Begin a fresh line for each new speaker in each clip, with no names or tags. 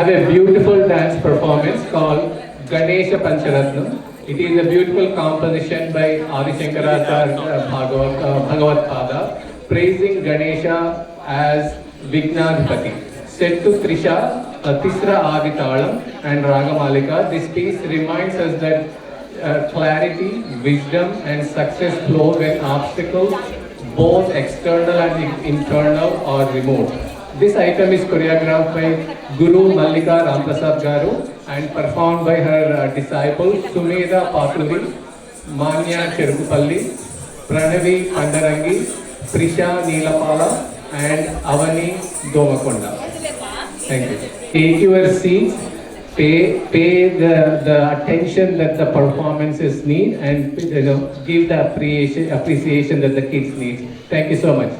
have a beautiful dance performance called Ganesha Pancharatnam. It is a beautiful composition by Adi Shankaracharya Bhagavad Pada, praising Ganesha as Vignadhipati. Set to Trisha, Tisra Aditalam and Ragamalika, this piece reminds us that clarity, wisdom and success flow when obstacles, both external and internal, are removed. This item is choreographed by Guru Mallika Ramprasad Garu and performed by her disciples Sumedha Paturi, Manya Cherukupalli, Pranavi Pandarangi, Prisha Neelapala and Avani Domakonda. Thank you. Take your seats, pay the attention that the performances need and give the appreciation that the kids need. Thank you so much.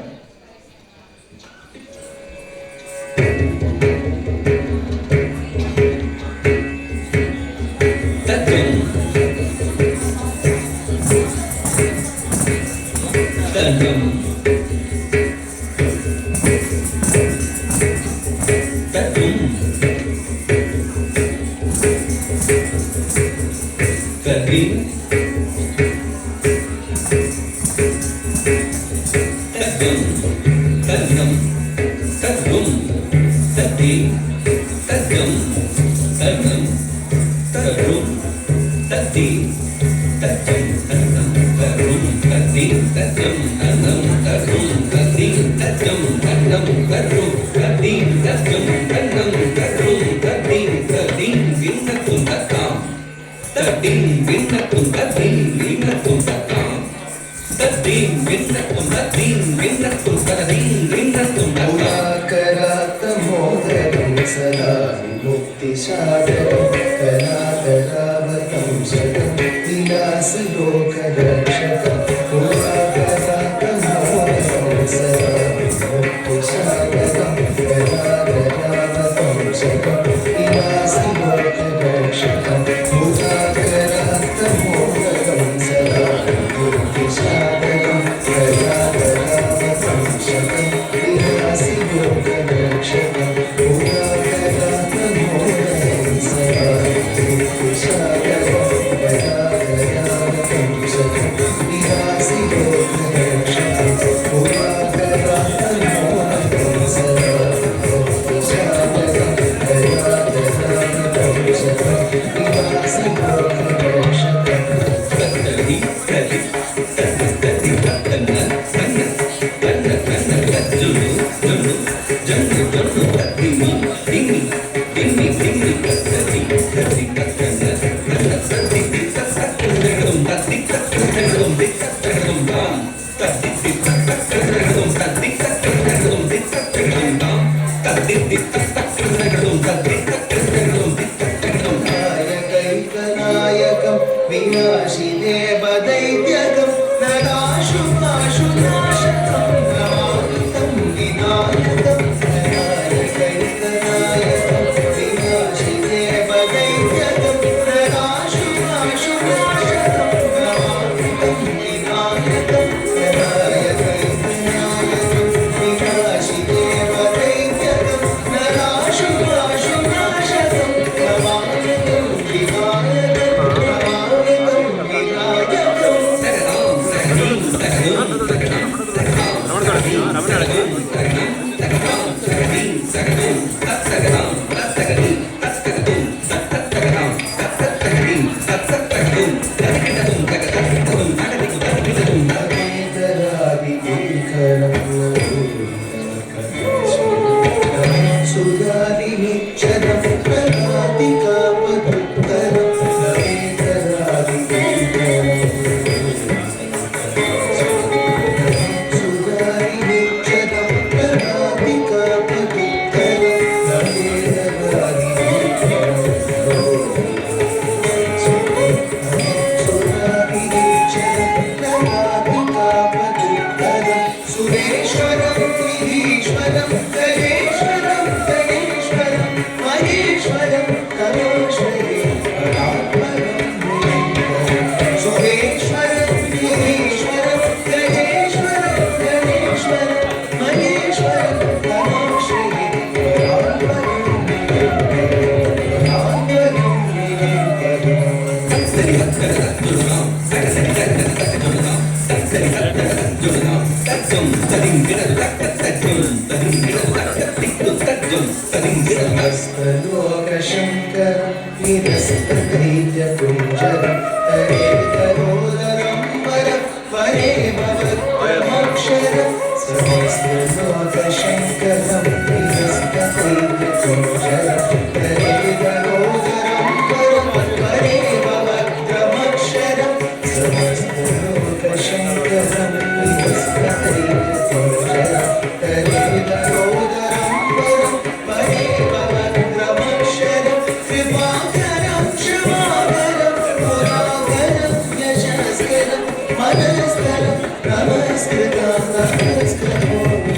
समस्तलोकशङ्कर निरस्तदैत्यकुञ्जरं तरेतरोदरं वरं वरे भवत्वमक्षरं समस्तलोकशङ्करं निरस्तदैत्यकुञ्जरं तरेतरोदरं वरं वरे भवत्वमक्षरं समस्तलोकशङ्करं निरस्तदैत्यकुञ्जरं तरेतरोदरं वरं वरे भवत्वमक्षरं कृपाकरं क्षमाकरं पुराकरं यशस्करं मनस्करं नमस्कृतं नमस्कृतोऽपि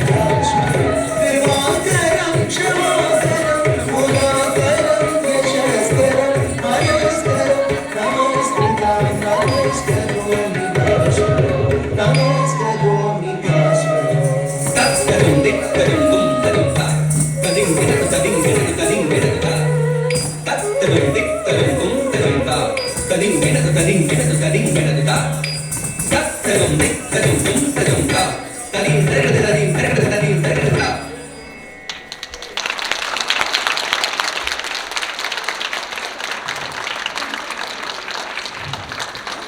कृपाकरं क्षमाकरं पुराकरं यशस्करं मनस्करं नमस्कृतं नमस्कृतोऽपि नमस्कृतोऽपि
Tading tading dum tading ta, tading tading tading tading ta, tading tading dum tading ta, tading tading tading tading ta, tading tading dum tading ta, tading tading ta.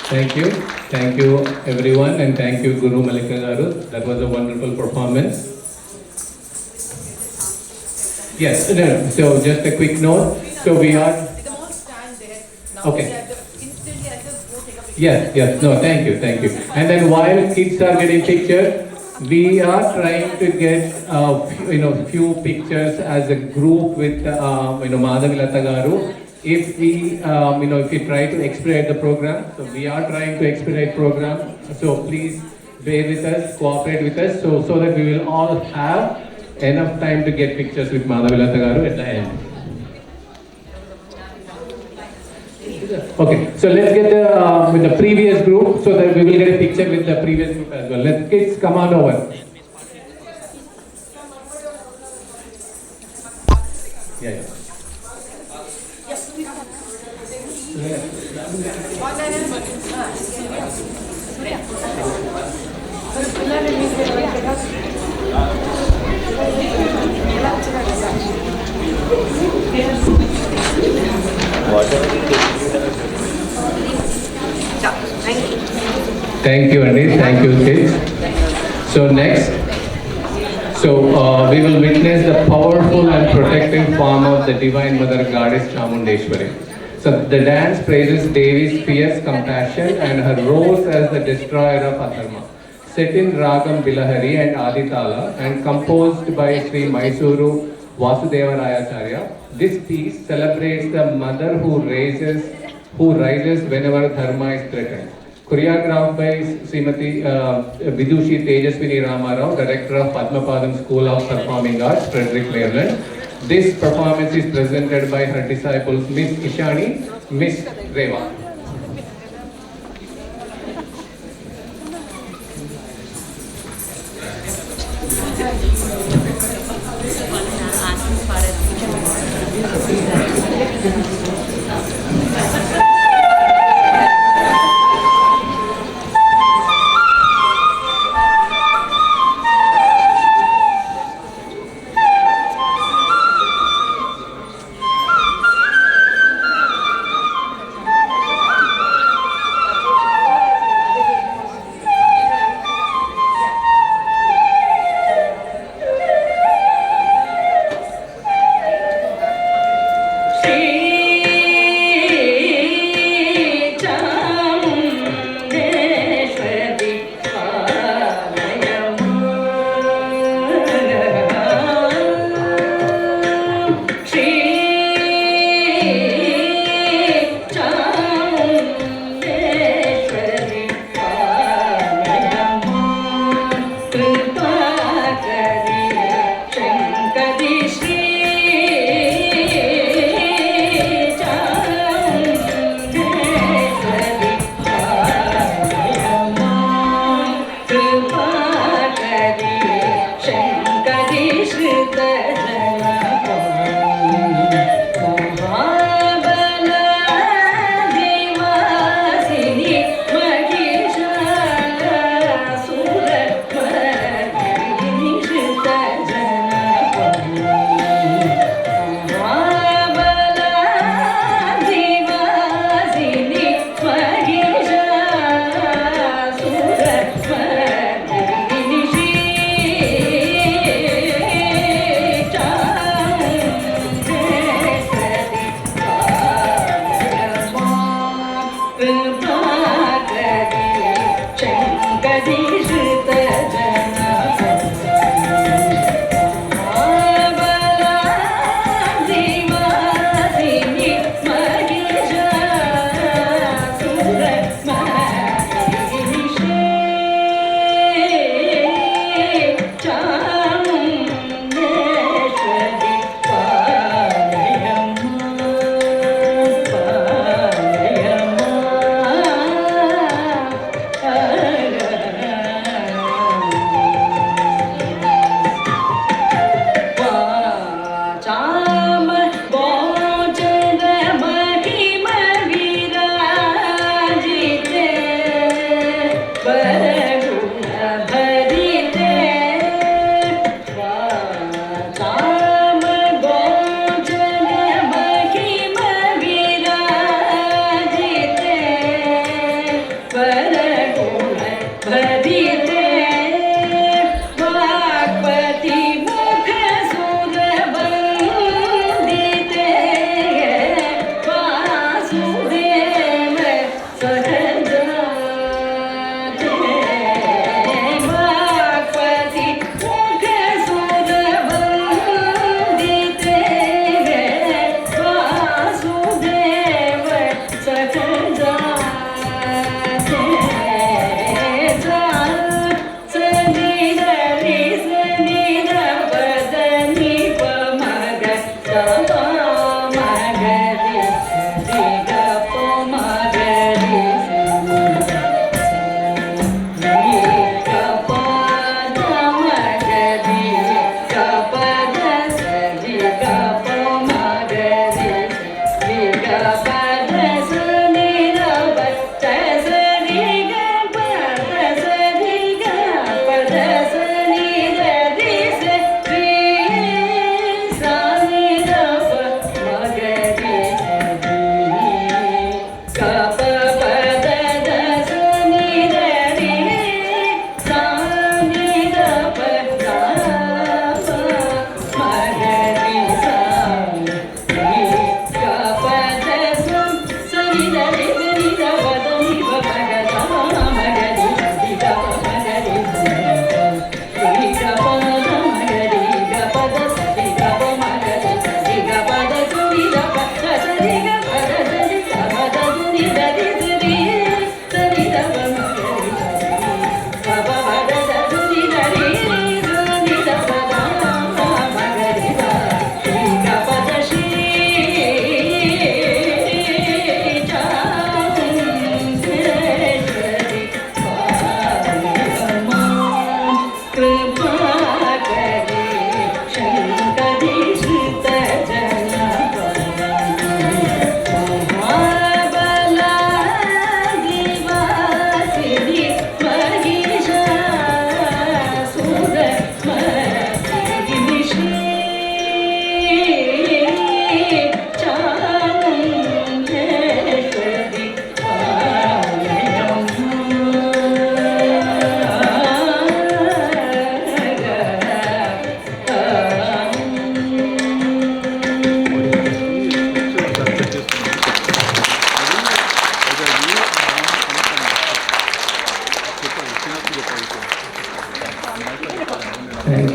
Thank you everyone, and thank you Guru Malika Garu. That was a wonderful performance. Yes, no, so just a quick note. So we are.
They can all stand there. Now
Okay.
they have to instantly I just go take a picture.
Yes, no, thank you. And then while kids are getting pictures, we are trying to get few pictures as a group with Madhavilata Garu. If we try to expedite the program, so we are trying to expedite program. So please bear with us, cooperate with us, so that we will all have enough time to get pictures with Madhavilata Garu at the end. Okay, so let's get with the previous group, so that we will get a picture with the previous group as well. Let's kids come on over. Yeah. Thank you, Andy. Thank you, kids. So next, we will witness the powerful and protective form of the Divine Mother Goddess Chamundeshwari. So the dance praises Devi's fierce compassion and her roles as the destroyer of adharma. Set in Ragam Bilahari and Aditala and composed by Sri Mysuru Vasudeva Rayacharya, this piece celebrates the mother who rises whenever dharma is threatened. Choreographed by Srimati Vidushi Tejaswini Ramarao, director of Padmapadam School of Performing Arts, Frederick, Maryland. This performance is presented by her disciples Miss Ishani, Miss Reva.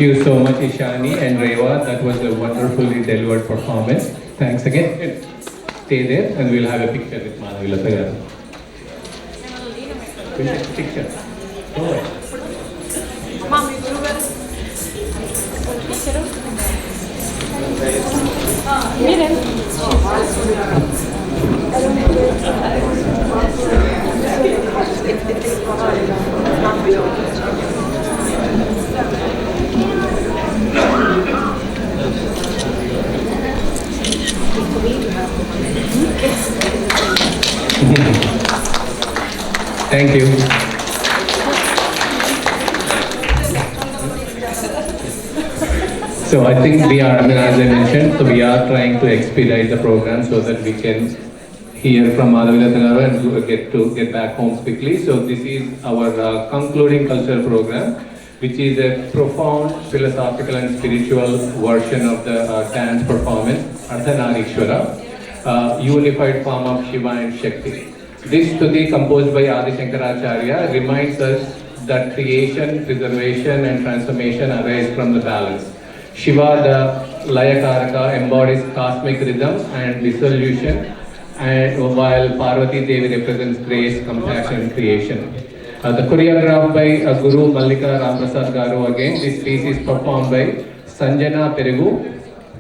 Thank you so much, Ishani and Reva. That was a wonderfully delivered performance. Thanks again. Stay there and we'll have a picture with Madhavilata garu. We'll take a picture. Go ahead.
Mom, you do well.
Thank you. So I think we are, as I mentioned, so we are trying to expedite the program so that we can hear from Madhavilata garu and get back home quickly. So this is our concluding cultural program, which is a profound philosophical and spiritual version of the dance performance, Ardhanarishwara, unified form of Shiva and Shakti. This stuti, composed by Adi Shankaracharya, reminds us that creation, preservation and transformation arise from the balance. Shiva, the Layakaraka, embodies cosmic rhythm and dissolution, and while Parvati Devi represents grace, compassion and creation. The choreographed by Guru Mallika Ramprasad Garu again. This piece is performed by Sanjana Peregu,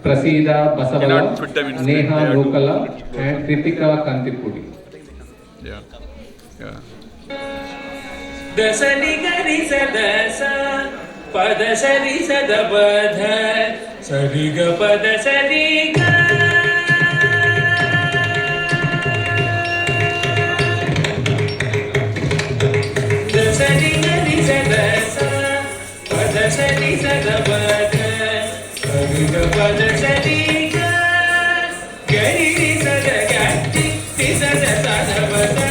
Prasida Basavala, Neha Nukala and Kritika Kantipudi.
Yeah.
Dasani gari sadasa, padasari sadabadha, sariga padasariga. Dasani gari sadasa, padasari sadabadha, sariga padasariga. Gari sadagati, sadabadha.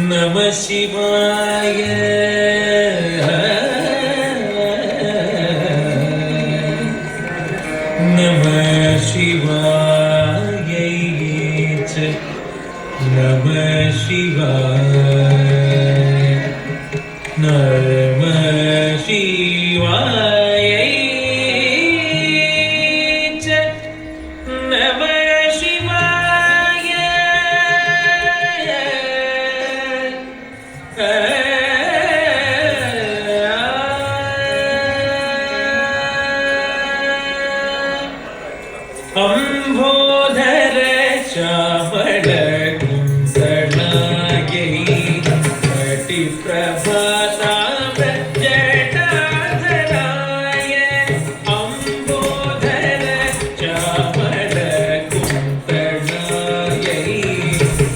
Namah Shivaya. Namah Shivaya. Namah Shivaya. Namah Shivaya. Namah Shivaya. Ambodhara Chamala Kunsalagiri Kati Prabhata Jatadharaya Ambodhara Chamala Kunsalagiri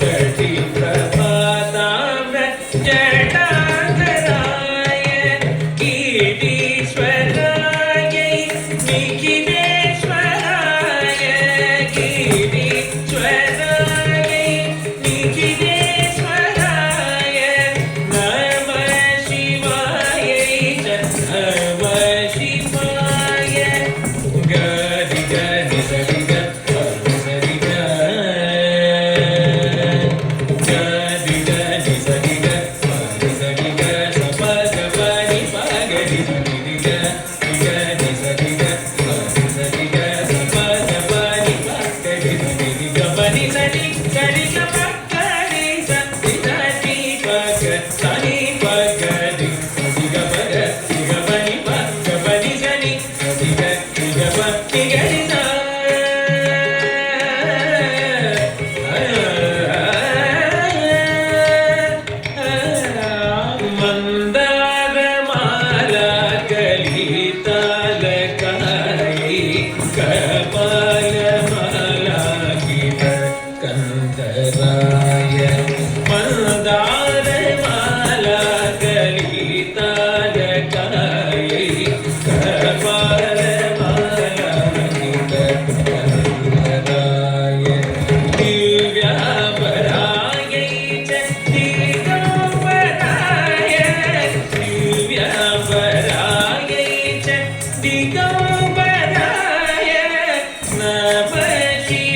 Kati Prabhata Jatadharaya Giriswaraya Nikineshwaraya Giriswaraya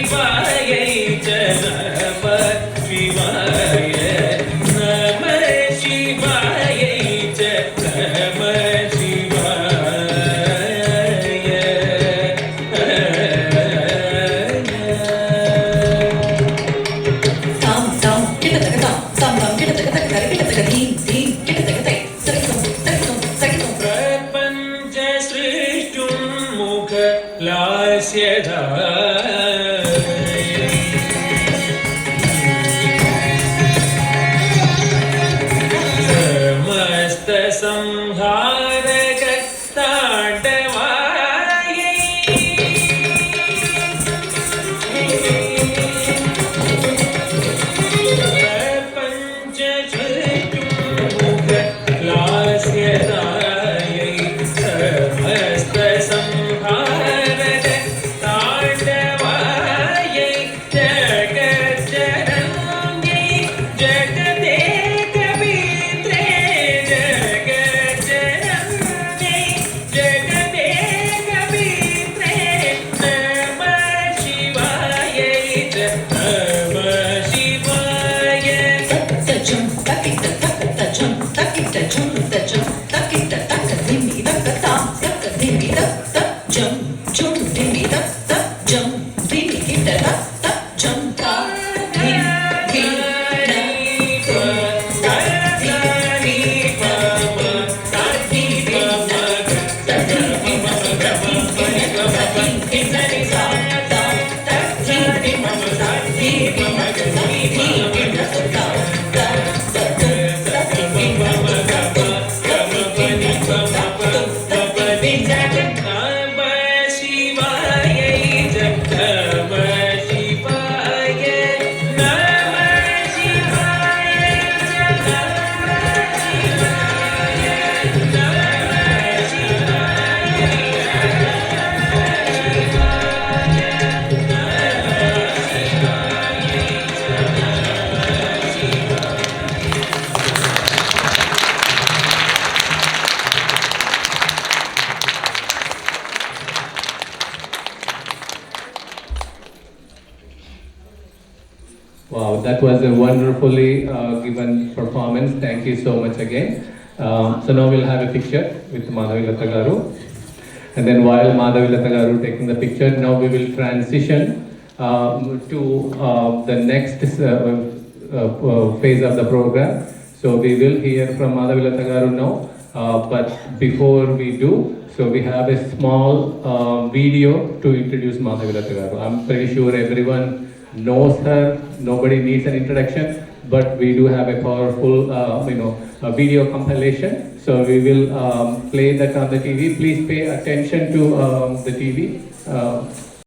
शिवायै च नमः शिवाय नमः शिवायै च नमः शिवाय
tam tam kita tak tam tam tam kita tak kita tak dim dim kita tak tak sakitum
प्रपञ्च सृष्टुं मुखलास्यधाय समस्तसंहारक ताण्डवायै प्रपञ्च सृष्टुं मुखलास्यधायै समस्तसंहारक ताण्डवायै जगज्जनन्यै जगदेकवीत्रे जगज्जनन्यै जगदेकवीत्रे नमः शिवायै च नमः शिवाय
tajum takita tajum takita jum tajum takita takadimi takata takadimi tajum jum dimi tajum dimi kita tajum ta dim dim
नमः शिवायै च नमः शिवाय नमः शिवाय च नमः शिवाय नमः
Wow, that was a wonderfully given performance. Thank you so much again. So now we'll have a picture with Madhavi Lata Garu. And then while Madhavi Lata Garu taking the picture, now we will transition to the next phase of the program. So we will hear from Madhavi Lata Garu now. But before we do, so we have a small video to introduce Madhavi Lata Garu. I'm pretty sure everyone knows her, nobody needs an introduction, but we do have a powerful, a video compilation. So we will play that on the TV. Please pay attention to the TV.